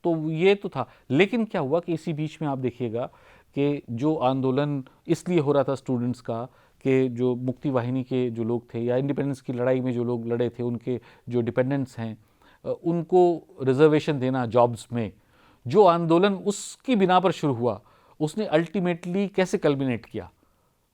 तो ये तो था। लेकिन क्या हुआ कि इसी बीच में आप देखिएगा कि जो आंदोलन इसलिए हो रहा था स्टूडेंट्स का कि जो मुक्ति वाहिनी के जो लोग थे या इंडिपेंडेंस की लड़ाई में जो लोग लड़े थे उनके जो डिपेंडेंट्स हैं उनको रिजर्वेशन देना जॉब्स में, जो आंदोलन उसकी बिना पर शुरू हुआ उसने अल्टीमेटली कैसे कल्मिनेट किया।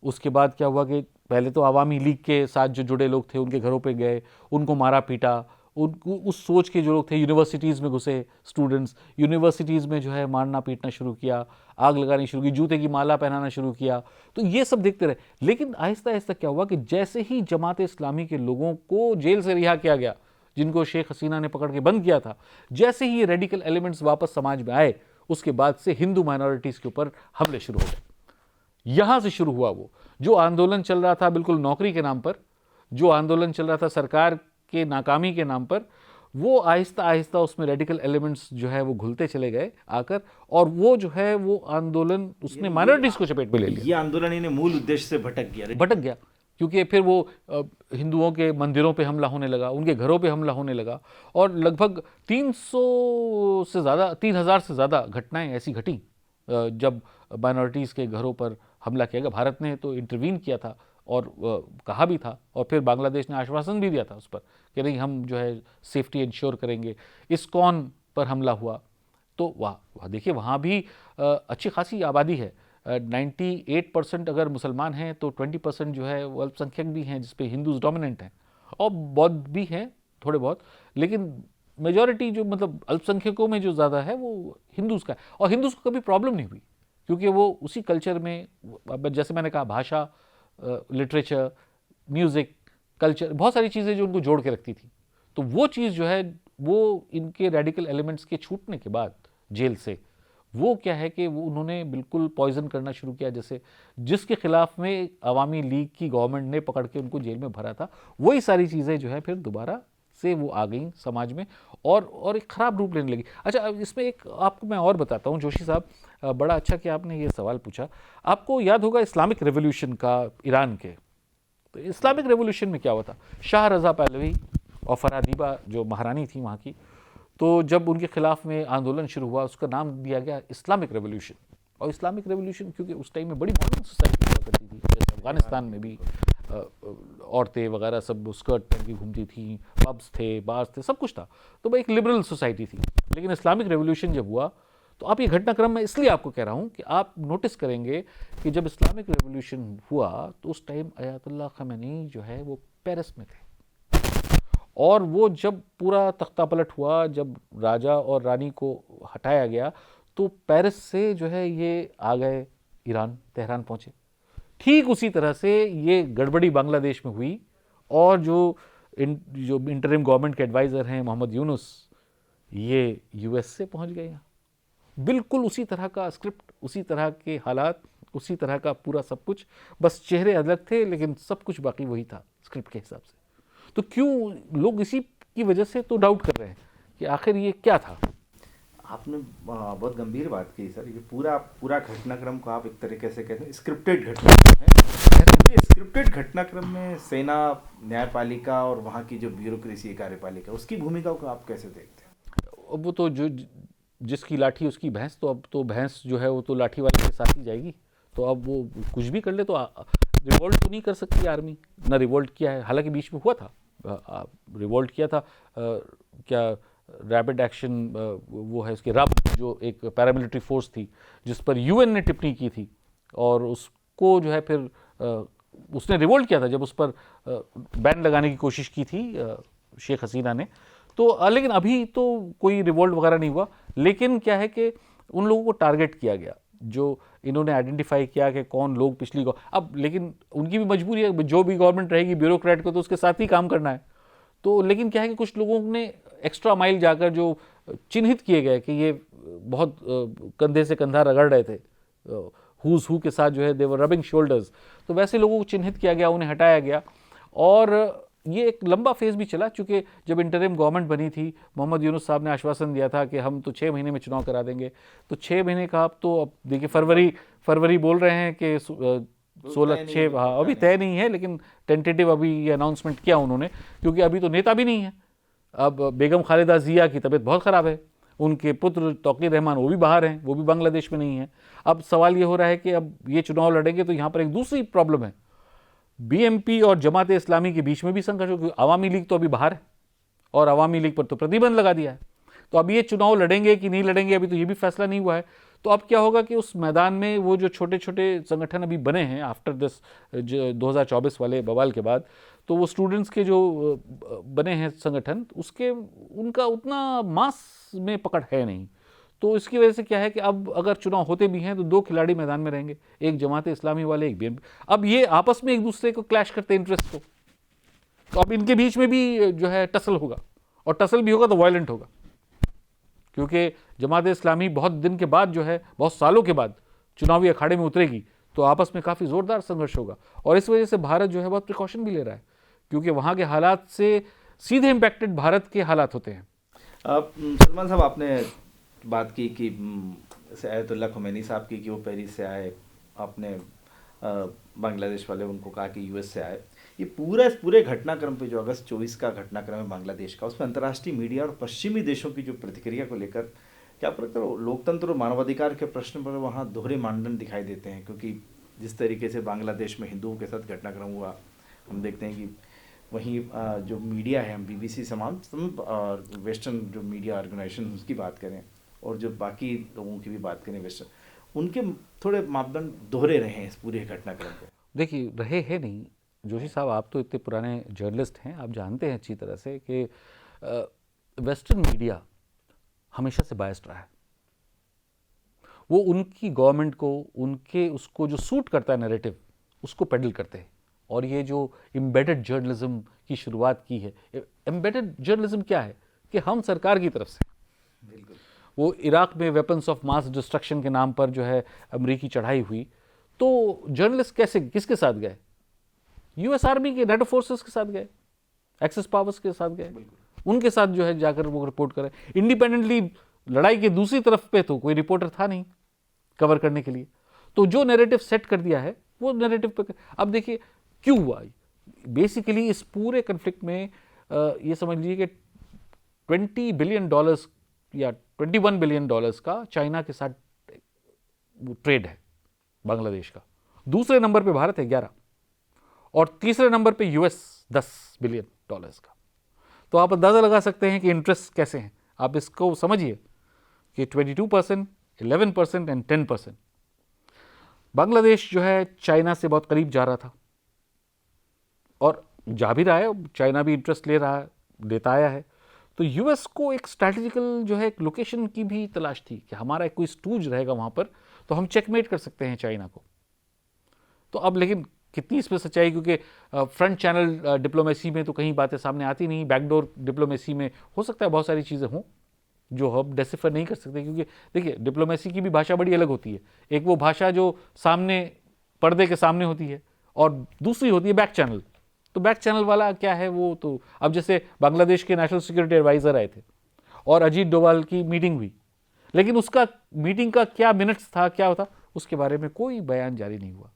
उसके बाद क्या हुआ कि पहले तो आवामी लीग के साथ जो जुड़े लोग थे उनके घरों पे गए, उनको मारा पीटा, उनको उस सोच के जो लोग थे यूनिवर्सिटीज़ में घुसे, स्टूडेंट्स यूनिवर्सिटीज़ में जो है मारना पीटना शुरू किया, आग लगानी शुरू की, जूते की माला पहनाना शुरू किया, तो ये सब देखते रहे। लेकिन आहिस्ता आहिस्ता क्या हुआ कि जैसे ही जमात इस्लामी के लोगों को जेल से रिहा किया गया, जिनको शेख हसीना ने पकड़ के बंद किया था, जैसे ही ये रेडिकल एलिमेंट्स वापस समाज में आए, उसके बाद से हिंदू माइनॉरिटीज़ के ऊपर हमले शुरू हो गए। यहाँ से शुरू हुआ वो जो आंदोलन चल रहा था बिल्कुल नौकरी के नाम पर, जो आंदोलन चल रहा था सरकार के नाकामी के नाम पर, वो आहिस्ता आहिस्ता उसमें रेडिकल एलिमेंट्स जो है वो घुलते चले गए आकर, और वो जो है वो आंदोलन उसने माइनॉरिटीज़ को चपेट में ले लिया। ये आंदोलन इन्हें मूल उद्देश्य से भटक गया, क्योंकि फिर वो हिंदुओं के मंदिरों पे हमला होने लगा, उनके घरों पे हमला होने लगा, और लगभग 3,000 से ज़्यादा घटनाएं ऐसी घटी जब माइनॉरिटीज़ के घरों पर हमला किया गया। भारत ने तो इंटरवीन किया था और कहा भी था, और फिर बांग्लादेश ने आश्वासन भी दिया था उस पर कि नहीं, हम जो है सेफ्टी इंश्योर करेंगे। इस्कॉन पर हमला हुआ तो वाह देखिए, वहाँ भी अच्छी खासी आबादी है। 98% अगर मुसलमान हैं तो 20% जो है वो अल्पसंख्यक भी हैं, जिसपे हिंदूज डोमिनेंट हैं, और बौद्ध भी हैं थोड़े बहुत, लेकिन मेजॉरिटी जो मतलब अल्पसंख्यकों में जो ज़्यादा है वो हिंदूज का है। और हिंदूज को कभी प्रॉब्लम नहीं हुई, क्योंकि वो उसी कल्चर में, जैसे मैंने कहा, भाषा, लिटरेचर, म्यूज़िक, कल्चर, बहुत सारी चीज़ें जो उनको जोड़ के रखती थी। तो वो चीज़ जो है वो इनके रेडिकल एलिमेंट्स के छूटने के बाद जेल से, वो क्या है कि वो उन्होंने बिल्कुल पॉइजन करना शुरू किया, जैसे जिसके खिलाफ में अवामी लीग की गवर्नमेंट ने पकड़ के उनको जेल में भरा था, वही सारी चीज़ें जो है फिर दोबारा से वो आ गई समाज में, और एक ख़राब रूप लेने लगी। अच्छा, इसमें एक आपको मैं और बताता हूँ जोशी साहब, बड़ा अच्छा कि आपने ये सवाल पूछा। आपको याद होगा इस्लामिक रेवोल्यूशन का, ईरान के, तो इस्लामिक रेवोल्यूशन में क्या हुआ था? शाह रज़ा पहलवी और फरादीबा जो महारानी थी वहाँ की, तो जब उनके खिलाफ में आंदोलन शुरू हुआ, उसका नाम दिया गया इस्लामिक रेवोल्यूशन। और इस्लामिक रेवोल्यूशन क्योंकि उस टाइम में बड़ी मॉडर्न सोसाइटी हुआ करती थी, जैसे अफगानिस्तान में भी औरतें वगैरह सब स्कर्ट पहन के घूमती थी, पब्स थे, बार्स थे, सब कुछ था, तो वो एक लिबरल सोसाइटी थी। लेकिन इस्लामिक रेवोल्यूशन जब हुआ, तो आप ये घटनाक्रम में इसलिए आपको कह रहा हूँ कि आप नोटिस करेंगे कि जब इस्लामिक रेवोल्यूशन हुआ तो उस टाइम अयातुल्लाह खमेनी जो है वो पेरिस में थे, और वो जब पूरा तख्ता पलट हुआ, जब राजा और रानी को हटाया गया, तो पेरिस से जो है ये आ गए ईरान, तेहरान पहुँचे। ठीक उसी तरह से ये गड़बड़ी बांग्लादेश में हुई, और जो इंटरिम गवर्नमेंट के एडवाइज़र हैं मोहम्मद यूनुस, ये यूएस से पहुँच गए यहाँ। बिल्कुल उसी तरह का स्क्रिप्ट, उसी तरह के हालात, उसी तरह का पूरा सब कुछ, बस चेहरे अलग थे लेकिन सब कुछ बाकी वही था स्क्रिप्ट के हिसाब से। तो क्यों लोग इसी की वजह से तो डाउट कर रहे हैं कि आखिर ये क्या था। आपने बहुत गंभीर बात की सर, ये पूरा घटनाक्रम को आप एक तरीके से कहते हैं स्क्रिप्टेड घटनाक्रम है। ये स्क्रिप्टेड घटनाक्रम में सेना, न्यायपालिका और वहाँ की जो ब्यूरोक्रेसी, कार्यपालिका, उसकी भूमिका को आप कैसे देखते हैं? वो तो जो जिसकी लाठी उसकी भैंस, तो अब तो भैंस जो है वो तो लाठी वाले के साथ ही जाएगी, तो अब वो कुछ भी कर ले, तो रिवोल्ट तो नहीं कर सकती आर्मी, ना रिवोल्ट किया है। हालांकि बीच में हुआ था, रिवोल्ट किया था, क्या रैपिड एक्शन वो है उसके रब, जो एक पैरामिलिट्री फोर्स थी जिस पर यूएन ने टिप्पणी की थी, और उसको जो है फिर उसने रिवोल्ट किया था जब उस पर बैन लगाने की कोशिश की थी शेख हसीना ने। तो लेकिन अभी तो कोई रिवोल्ट वगैरह नहीं हुआ, लेकिन क्या है कि उन लोगों को टारगेट किया गया जो इन्होंने आइडेंटिफाई किया कि कौन लोग पिछली अब लेकिन उनकी भी मजबूरी है, जो भी गवर्नमेंट रहेगी ब्यूरोक्रेट को तो उसके साथ ही काम करना है। तो लेकिन क्या है कि कुछ लोगों ने एक्स्ट्रा माइल जाकर जो चिन्हित किए गए कि ये बहुत कंधे से कंधा रगड़ रहे थे, हुज हु के साथ जो है दे वर रबिंग शोल्डर्स, तो वैसे लोगों को चिन्हित किया गया, उन्हें हटाया गया। और ये एक लंबा फेज़ भी चला, चूँकि जब इंटरिम गवर्नमेंट बनी थी, मोहम्मद यूनुस साहब ने आश्वासन दिया था कि हम तो 6 महीने में चुनाव करा देंगे, तो 6 महीने का अब देखिए फरवरी बोल रहे हैं कि 16 हाँ अभी तय नहीं है, लेकिन टेंटेटिव अभी ये अनाउंसमेंट किया उन्होंने, क्योंकि अभी तो नेता भी नहीं है। अब बेगम खालिदा जिया की तबीयत बहुत ख़राब है, उनके पुत्र तौकीर रहमान वो भी बाहर हैं, वो भी बांग्लादेश में नहीं है। अब सवाल ये हो रहा है कि अब ये चुनाव लड़ेंगे तो यहाँ पर एक दूसरी प्रॉब्लम है, बीएमपी और जमात इस्लामी के बीच में भी संघर्ष हो, क्योंकि अवामी लीग तो अभी बाहर है और अवामी लीग पर तो प्रतिबंध लगा दिया है। तो अब ये चुनाव लड़ेंगे कि नहीं लड़ेंगे, अभी तो ये भी फैसला नहीं हुआ है। तो अब क्या होगा कि उस मैदान में वो जो छोटे छोटे संगठन अभी बने हैं आफ्टर दिस 2024 वाले बवाल के बाद, तो वो स्टूडेंट्स के जो बने हैं संगठन, उसके उनका उतना मास में पकड़ है नहीं। तो इसकी वजह से क्या है कि अब अगर चुनाव होते भी हैं तो 2 खिलाड़ी मैदान में रहेंगे, एक जमात इस्लामी वाले, एक बीएमपी। अब ये आपस में एक दूसरे को क्लैश करते हैं इंटरेस्ट को, तो अब इनके बीच में भी जो है टसल होगा, और टसल भी होगा तो वायलेंट होगा, क्योंकि जमात इस्लामी बहुत दिन के बाद जो है, बहुत सालों के बाद चुनावी अखाड़े में उतरेगी तो आपस में काफ़ी ज़ोरदार संघर्ष होगा। और इस वजह से भारत जो है बहुत प्रिकॉशन भी ले रहा है, क्योंकि वहाँ के हालात से सीधे इम्पैक्टेड भारत के हालात होते हैं। सलमान साहब, आपने बात की कि जैसे आयतुल्लाह खुमैनी साहब की कि वो पेरिस से आए, आपने बांग्लादेश वाले उनको कहा कि यूएस से आए। ये इस पूरे घटनाक्रम पे जो अगस्त 24 का घटनाक्रम है बांग्लादेश का, उसमें अंतर्राष्ट्रीय मीडिया और पश्चिमी देशों की जो प्रतिक्रिया को लेकर क्या आपको लगता है लोकतंत्र और मानवाधिकार के प्रश्न पर वहाँ दोहरे मानदंड दिखाई देते हैं? क्योंकि जिस तरीके से बांग्लादेश में हिंदुओं के साथ घटनाक्रम हुआ, हम देखते हैं कि वहीं जो मीडिया है, हम BBC समान और वेस्टर्न जो मीडिया ऑर्गेनाइजेशन उसकी बात करें और जो बाकी लोगों की भी बात करें वेस्टर्न, उनके थोड़े मापदंड दोहरे रहे हैं इस पूरे घटनाक्रम पे। देखिए, रहे हैं नहीं जोशी साहब, आप तो इतने पुराने जर्नलिस्ट हैं, आप जानते हैं अच्छी तरह से कि वेस्टर्न मीडिया हमेशा से बायस्ड रहा है। वो उनकी गवर्नमेंट को, उनके उसको जो सूट करता है नैरेटिव, उसको पेडल करते हैं। और ये जो एम्बेडेड जर्नलिज्म की शुरुआत की है, एम्बेडेड जर्नलिज्म क्या है कि हम सरकार की तरफ से, बिल्कुल, वो इराक में वेपन्स ऑफ मास डिस्ट्रक्शन के नाम पर जो है अमेरिकी चढ़ाई हुई, तो जर्नलिस्ट कैसे, किसके साथ गए? यूएस आर्मी के, नेटो फोर्सेस के साथ गए, एक्सेस पावर्स के साथ गए, उनके साथ जो है जाकर वो रिपोर्ट करें। इंडिपेंडेंटली लड़ाई के दूसरी तरफ पे तो कोई रिपोर्टर था नहीं कवर करने के लिए। तो जो नैरेटिव सेट कर दिया है वो नैरेटिव पे। अब देखिए क्यों हुआ, बेसिकली इस पूरे कन्फ्लिक्ट में ये समझ लीजिए कि $20 बिलियन या $21 बिलियन का चाइना के साथ ट्रेड है बांग्लादेश का। दूसरे नंबर पे भारत है 11 और तीसरे नंबर पे यूएस $10 बिलियन का। तो आप अंदाज़ा लगा सकते हैं कि इंटरेस्ट कैसे हैं। आप इसको समझिए कि 22%, 11% एंड 10%। बांग्लादेश जो है चाइना से बहुत करीब जा रहा था और जा भी रहा है, चाइना भी इंटरेस्ट ले रहा है, लेता आया है। तो यूएस को एक स्ट्रैटेजिकल जो है एक लोकेशन की भी तलाश थी कि हमारा कोई स्टूज रहेगा वहाँ पर तो हम चेकमेट कर सकते हैं चाइना को। तो अब लेकिन कितनी इसमें सच्चाई, क्योंकि फ्रंट चैनल डिप्लोमेसी में तो कहीं बातें सामने आती नहीं, बैकडोर डिप्लोमेसी में हो सकता है बहुत सारी चीज़ें हों जो हम डेसिफर नहीं कर सकते, क्योंकि देखिए डिप्लोमेसी की भी भाषा बड़ी अलग होती है। एक वो भाषा जो सामने पर्दे के सामने होती है और दूसरी होती है बैक चैनल। तो बैक चैनल वाला क्या है वो तो, अब जैसे बांग्लादेश के नेशनल सिक्योरिटी एडवाइज़र आए थे और अजीत डोभाल की मीटिंग हुई, लेकिन उसका मीटिंग का क्या मिनट्स था, क्या होता, उसके बारे में कोई बयान जारी नहीं हुआ।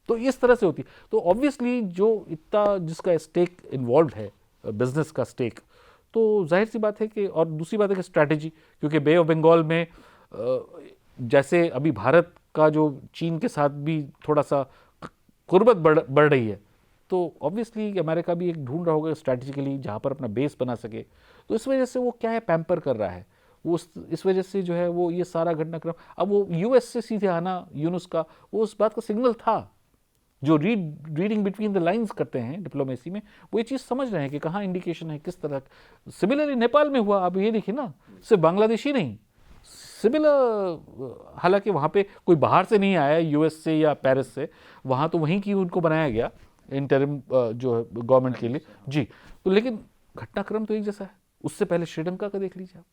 तो इस तरह से होती। तो ऑब्वियसली जो इतना जिसका स्टेक इन्वॉल्व है, बिजनेस का स्टेक, तो जाहिर सी बात है कि, और दूसरी बात है कि स्ट्रैटेजी, क्योंकि बे ऑफ बंगाल में जैसे अभी भारत का जो चीन के साथ भी थोड़ा सा कुर्बत बढ़ रही है, तो ऑब्वियसली अमेरिका भी एक ढूंढ रहा होगा स्ट्रैटेजिकली जहाँ पर अपना बेस बना सके। तो इस वजह से वो क्या है, पैम्पर कर रहा है वो, इस वजह से जो है वो ये सारा घटनाक्रम। अब वो यूएस से सीधे आना यूनुस का, वो उस बात का सिग्नल था। जो रीडिंग बिटवीन द लाइंस करते हैं डिप्लोमेसी में, वो ये चीज़ समझ रहे हैं कि कहाँ इंडिकेशन है, किस तरह। सिमिलरली नेपाल में हुआ, आप ये देखिए ना, सिर्फ बांग्लादेश ही नहीं, सिमिलर, हालांकि वहाँ पे कोई बाहर से नहीं आया यूएस से या पेरिस से, वहाँ तो वहीं की उनको बनाया गया इंटरिम जो है गवर्नमेंट के लिए जी। तो लेकिन घटनाक्रम तो एक जैसा है। उससे पहले श्रीलंका का देख लीजिए आप।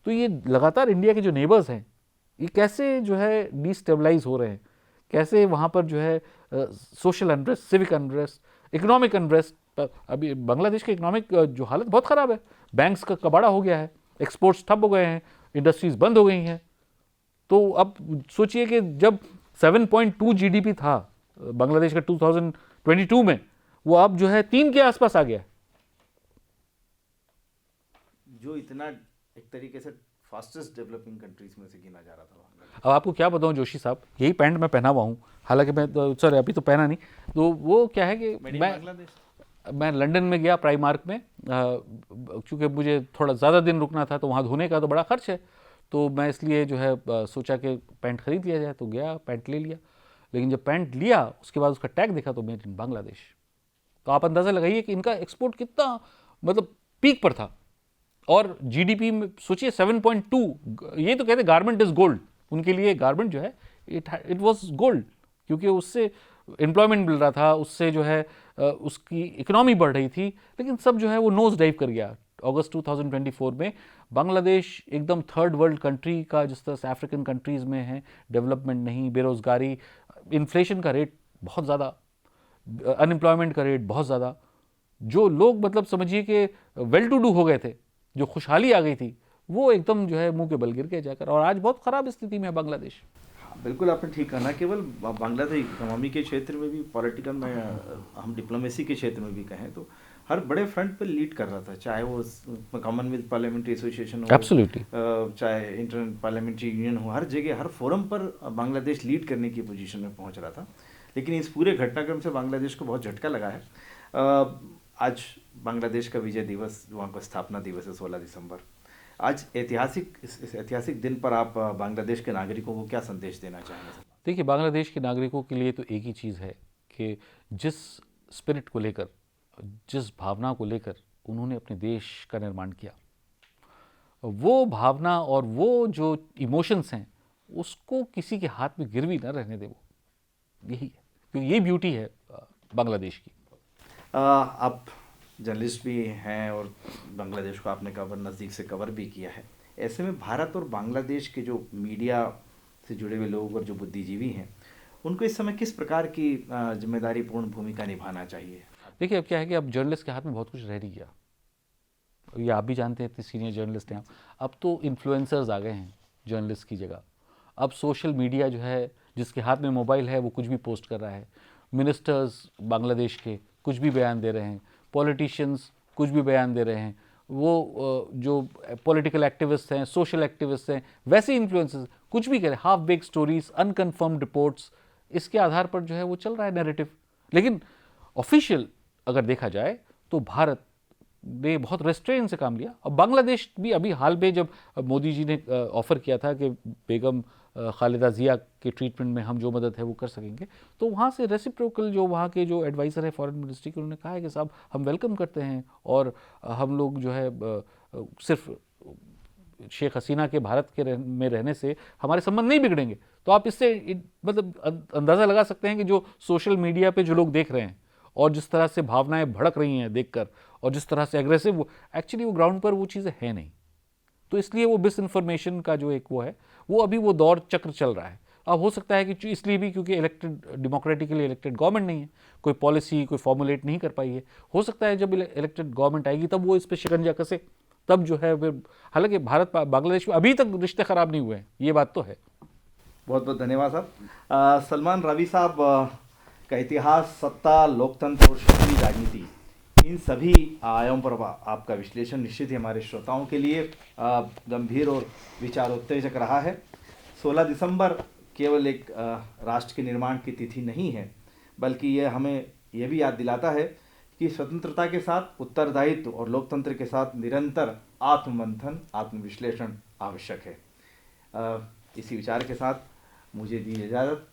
तो ये लगातार इंडिया के जो नेबर्स हैं ये कैसे जो है डिस्टेबलाइज हो रहे हैं, कैसे वहाँ पर जो है social unrest, civic unrest, economic unrest. अभी बांग्लादेश की इकोनॉमिक जो हालत बहुत ख़राब है, बैंक्स का कबाड़ा हो गया है, एक्सपोर्ट्स ठप हो गए हैं, इंडस्ट्रीज बंद हो गई हैं। तो अब सोचिए कि जब 7.2 GDP था बांग्लादेश का 2022 में, वो अब जो है 3 के आसपास आ गया, जो इतना एक तरीके से फास्टेस्ट डेवलपिंग कंट्रीज में से गिना जा रहा था। अब आपको क्या बताऊं जोशी साहब, यही पैंट मैं पहना हुआ हूँ, हालांकि मैं सर अभी तो पहना नहीं। तो वो क्या है कि मैं लंदन में गया प्राइमार्क में, क्योंकि मुझे थोड़ा ज़्यादा दिन रुकना था, तो वहाँ धोने का तो बड़ा खर्च है, तो मैं इसलिए जो है सोचा कि पैंट खरीद लिया जाए, तो गया पैंट ले लिया। लेकिन जब पैंट लिया उसके बाद उसका टैग देखा तो मेड इन बांग्लादेश। तो आप अंदाज़ा लगाइए कि इनका एक्सपोर्ट कितना मतलब पीक पर था। और जीडीपी में सोचिए 7.2, ये तो कहते गारमेंट इज गोल्ड, उनके लिए गारमेंट जो है इट वाज गोल्ड, क्योंकि उससे एम्प्लॉयमेंट मिल रहा था, उससे जो है उसकी इकोनॉमी बढ़ रही थी। लेकिन सब जो है वो नोज डाइव कर गया अगस्त 2024 में बांग्लादेश एकदम थर्ड वर्ल्ड कंट्री का, जिस तरह से अफ्रीकन कंट्रीज़ में है, डेवलपमेंट नहीं, बेरोज़गारी, इन्फ्लेशन का रेट बहुत ज़्यादा, अनएम्प्लॉयमेंट का रेट बहुत ज़्यादा, जो लोग मतलब समझिए कि वेल टू डू हो गए थे, जो खुशहाली आ गई थी, वो एकदम जो है मुंह के बल गिर गए जाकर, और आज बहुत ख़राब स्थिति में है बांग्लादेश। हाँ, बिल्कुल आपने ठीक कहा ना, केवल बांग्लादेश इकोनॉमी के क्षेत्र में भी, पॉलिटिकल में, हम डिप्लोमेसी के क्षेत्र में भी कहें तो हर बड़े फ्रंट पर लीड कर रहा था, चाहे वो कॉमनवेल्थ पार्लियामेंट्री एसोसिएशन हो, एब्सोल्युटली, चाहे इंटर पार्लियामेंट्री यूनियन हो, हर जगह हर फोरम पर बांग्लादेश लीड करने की पोजीशन में पहुंच रहा था। लेकिन इस पूरे घटनाक्रम से बांग्लादेश को बहुत झटका लगा है। आज बांग्लादेश का विजय दिवस, वहाँ का स्थापना दिवस है 16 दिसंबर। आज इस ऐतिहासिक दिन पर आप बांग्लादेश के नागरिकों को क्या संदेश देना चाहेंगे? देखिए, बांग्लादेश के नागरिकों के लिए तो एक ही चीज़ है कि जिस स्पिरिट को लेकर, जिस भावना को लेकर उन्होंने अपने देश का निर्माण किया, वो भावना और वो जो इमोशंस हैं, उसको किसी के हाथ में गिरवी न रहने दे, वो यही है, क्योंकि ये ब्यूटी है बांग्लादेश की। आप जर्नलिस्ट भी हैं और बांग्लादेश को आपने नज़दीक से कवर भी किया है। ऐसे में भारत और बांग्लादेश के जो मीडिया से जुड़े हुए लोग और जो बुद्धिजीवी हैं, उनको इस समय किस प्रकार की जिम्मेदारीपूर्ण भूमिका निभाना चाहिए? देखिए, अब क्या है कि अब जर्नलिस्ट के हाथ में बहुत कुछ रह नहीं गया। ये आप भी जानते हैं, इतने सीनियर जर्नलिस्ट हैं। अब तो इन्फ्लुएंसर्स आ गए हैं जर्नलिस्ट की जगह। अब सोशल मीडिया जो है, जिसके हाथ में मोबाइल है, वो कुछ भी पोस्ट कर रहा है। मिनिस्टर्स बांग्लादेश के कुछ भी बयान दे रहे हैं, पॉलिटिशियंस कुछ भी बयान दे रहे हैं, वो जो पॉलिटिकल एक्टिविस्ट हैं, सोशल एक्टिविस्ट हैं, वैसे इन्फ्लुएंसर्स कुछ भी कह रहे हैं, half bake stories, unconfirmed reports, इसके आधार पर जो है वो चल रहा है नैरेटिव। लेकिन ऑफिशियल अगर देखा जाए तो भारत ने बहुत रेस्ट्रेन से काम लिया। और बांग्लादेश भी अभी हाल में, जब मोदी जी ने ऑफ़र किया था कि बेगम खालिदा जिया के ट्रीटमेंट में हम जो मदद है वो कर सकेंगे, तो वहाँ से रेसिप्रोकल जो वहाँ के जो एडवाइज़र है फॉरेन मिनिस्ट्री के, उन्होंने कहा है कि साहब हम वेलकम करते हैं, और हम लोग जो है सिर्फ शेख हसीना के भारत के में रहने से हमारे संबंध नहीं बिगड़ेंगे। तो आप इससे मतलब अंदाज़ा लगा सकते हैं कि जो सोशल मीडिया पे जो लोग देख रहे हैं और जिस तरह से भावनाएं भड़क रही हैं देखकर, और जिस तरह से एग्रेसिव, एक्चुअली वो ग्राउंड पर वो चीज़ें हैं नहीं। तो इसलिए वो डिस इन्फॉर्मेशन का जो एक वो है, वो अभी वो दौर चक्र चल रहा है। अब हो सकता है कि इसलिए भी क्योंकि इलेक्टेड, डेमोक्रेटिकली इलेक्टेड गवर्नमेंट नहीं है, कोई पॉलिसी कोई फॉर्मुलेट नहीं कर पाई है। हो सकता है जब इलेक्टेड गवर्नमेंट आएगी तब वो इस पर शिकंजा कसे, तब जो है फिर, हालांकि भारत बांग्लादेश में अभी तक रिश्ते खराब नहीं हुए हैं, ये बात तो है। बहुत बहुत धन्यवाद साहब। सलमान रावी साहब, का इतिहास, सत्ता, लोकतंत्र और शहरी राजनीति, इन सभी आयामों पर आपका विश्लेषण निश्चित ही हमारे श्रोताओं के लिए गंभीर और विचारोत्तेजक रहा है। 16 दिसंबर केवल एक राष्ट्र के निर्माण की तिथि नहीं है, बल्कि यह हमें यह भी याद दिलाता है कि स्वतंत्रता के साथ उत्तरदायित्व और लोकतंत्र के साथ निरंतर आत्ममंथन, आत्मविश्लेषण आवश्यक है। इसी विचार के साथ मुझे दी इजाज़त।